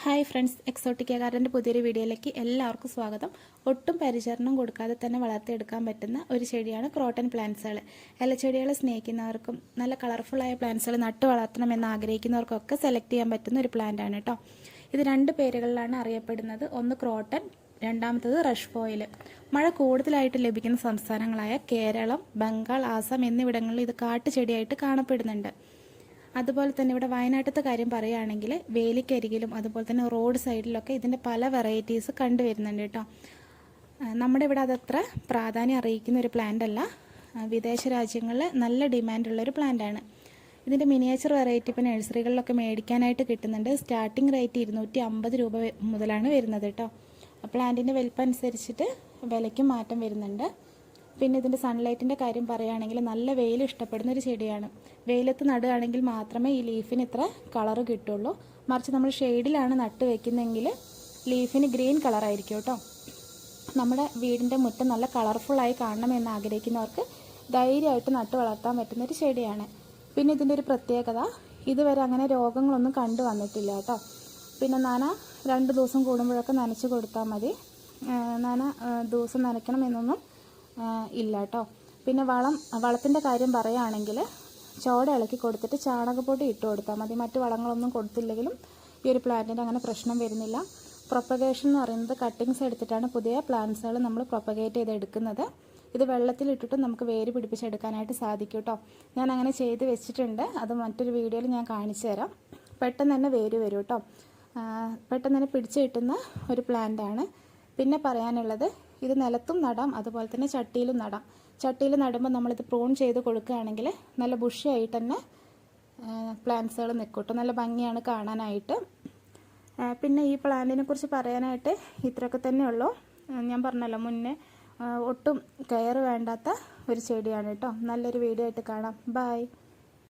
Hi friends, Exotica ഗാർഡൻ്റെ പുതിയൊരു വീഡിയോയിലേക്ക് എല്ലാവർക്കും സ്വാഗതം. ഒട്ടും പരിചരണം കൊടുക്കാതെ തന്നെ വളർത്തിയെടുക്കാൻ പറ്റുന്ന ഒരു ചെടിയാണ് ക്രോട്ടൺ പ്ലാന്റ്സുകൾ. ഇലച്ചെടികളെ സ്നേഹിക്കുന്നവർക്കും നല്ല കളർഫുള്ളായ പ്ലാന്റ്സുകൾ നട്ടു വളർത്തണമെന്ന് ആഗ്രഹിക്കുന്നവർക്കൊക്കെ സെലക്ട് ചെയ്യാൻ പറ്റുന്ന ഒരു പ്ലാന്റ് ആണ് കേട്ടോ. ഇത് രണ്ട് പേരുകളിലാണ് അറിയപ്പെടുന്നത്. ഒന്ന് ക്രോട്ടൺ, രണ്ടാമത്തത് റഷ് ഫോയിൽ. മഴ കൂടുതലായിട്ട് ലഭിക്കുന്ന സംസ്ഥാനങ്ങളായ കേരളം, ബംഗാൾ, ആസാം എന്നിവിടങ്ങളിൽ ഇത് കാട്ടുചെടിയായിട്ട് കാണപ്പെടുന്നുണ്ട്. അതുപോലെ തന്നെ ഇവിടെ വയനാട്ടിലത്തെ കാര്യം പറയുകയാണെങ്കിൽ വേലിക്കരികിലും അതുപോലെ തന്നെ റോഡ് സൈഡിലൊക്കെ ഇതിൻ്റെ പല വെറൈറ്റീസ് കണ്ടുവരുന്നുണ്ട് കേട്ടോ. നമ്മുടെ ഇവിടെ അതത്ര പ്രാധാന്യം അറിയിക്കുന്ന ഒരു പ്ലാന്റ് അല്ല. വിദേശ രാജ്യങ്ങളിൽ നല്ല ഡിമാൻഡുള്ളൊരു പ്ലാന്റാണ്. ഇതിൻ്റെ മിനിയേച്ചർ വെറൈറ്റി ഇപ്പോൾ നഴ്സറികളിലൊക്കെ മേടിക്കാനായിട്ട് കിട്ടുന്നുണ്ട്. സ്റ്റാർട്ടിംഗ് റേറ്റ് 250 രൂപ മുതലാണ് വരുന്നത് കേട്ടോ. പ്ലാന്റിൻ്റെ വലിപ്പം അനുസരിച്ചിട്ട് വിലയ്ക്കും മാറ്റം വരുന്നുണ്ട്. പിന്നെ ഇതിൻ്റെ സൺലൈറ്റിൻ്റെ കാര്യം പറയുകയാണെങ്കിൽ നല്ല വെയിൽ ഇഷ്ടപ്പെടുന്ന ഒരു ചെടിയാണ്. വെയിലത്ത് നടുകയാണെങ്കിൽ മാത്രമേ ഈ ലീഫിന് ഇത്ര കളറ് കിട്ടുള്ളൂ. മറിച്ച് നമ്മൾ ഷെയ്ഡിലാണ് നട്ട് വയ്ക്കുന്നതെങ്കിൽ ലീഫിന് ഗ്രീൻ കളറായിരിക്കും കേട്ടോ. നമ്മുടെ വീടിൻ്റെ മുറ്റം നല്ല കളർഫുള്ളായി കാണണമെന്ന് ആഗ്രഹിക്കുന്നവർക്ക് ധൈര്യമായിട്ട് നട്ട് വളർത്താൻ പറ്റുന്നൊരു ചെടിയാണ്. പിന്നെ ഇതിൻ്റെ ഒരു പ്രത്യേകത, ഇതുവരെ അങ്ങനെ രോഗങ്ങളൊന്നും കണ്ടു വന്നിട്ടില്ല കേട്ടോ. പിന്നെ 2 ദിവസം കൂടുമ്പോഴൊക്കെ നനച്ച് കൊടുത്താൽ മതി. ദിവസം നനയ്ക്കണം എന്നൊന്നും ഇല്ല കേട്ടോ. പിന്നെ വളത്തിൻ്റെ കാര്യം പറയുകയാണെങ്കിൽ ചോട ഇളക്കി കൊടുത്തിട്ട് ചാണകപ്പൊടി ഇട്ട് കൊടുത്താൽ മതി. മറ്റു വളങ്ങളൊന്നും കൊടുത്തില്ലെങ്കിലും ഈ ഒരു പ്ലാന്റിന് അങ്ങനെ പ്രശ്നം വരുന്നില്ല. പ്രൊപ്പഗേഷൻ എന്ന് പറയുന്നത് കട്ടിങ്സ് എടുത്തിട്ടാണ് പുതിയ പ്ലാന്റ്സുകൾ നമ്മൾ പ്രൊപ്പഗേറ്റ് ചെയ്തെടുക്കുന്നത്. ഇത് വെള്ളത്തിലിട്ടിട്ട് നമുക്ക് വേര് പിടിപ്പിച്ചെടുക്കാനായിട്ട് സാധിക്കും കേട്ടോ. ഞാൻ അങ്ങനെ ചെയ്ത് വെച്ചിട്ടുണ്ട്. അത് മറ്റൊരു വീഡിയോയിൽ ഞാൻ കാണിച്ചു തരാം. പെട്ടെന്ന് തന്നെ വേര് വരും കേട്ടോ. പെട്ടെന്ന് തന്നെ പിടിച്ച് കിട്ടുന്ന ഒരു പ്ലാന്റാണ്. പിന്നെ പറയാനുള്ളത്, ഇത് നിലത്തും നടാം, അതുപോലെ തന്നെ ചട്ടിയിലും നടാം. ചട്ടിയിൽ നടുമ്പോൾ നമ്മളിത് പ്രൂൺ ചെയ്ത് കൊടുക്കുകയാണെങ്കിൽ നല്ല ബുഷിയായിട്ട് തന്നെ പ്ലാന്റ്സുകൾ നിൽക്കും. നല്ല ഭംഗിയാണ് കാണാനായിട്ട്. പിന്നെ ഈ പ്ലാന്റിനെ കുറിച്ച് പറയാനായിട്ട് ഇത്രയൊക്കെ തന്നെയുള്ളൂ. ഞാൻ പറഞ്ഞല്ലോ മുന്നേ, ഒട്ടും കെയർ വേണ്ടാത്ത ഒരു ചെടിയാണ് കേട്ടോ. നല്ലൊരു വീഡിയോ ആയിട്ട് കാണാം. ബൈ.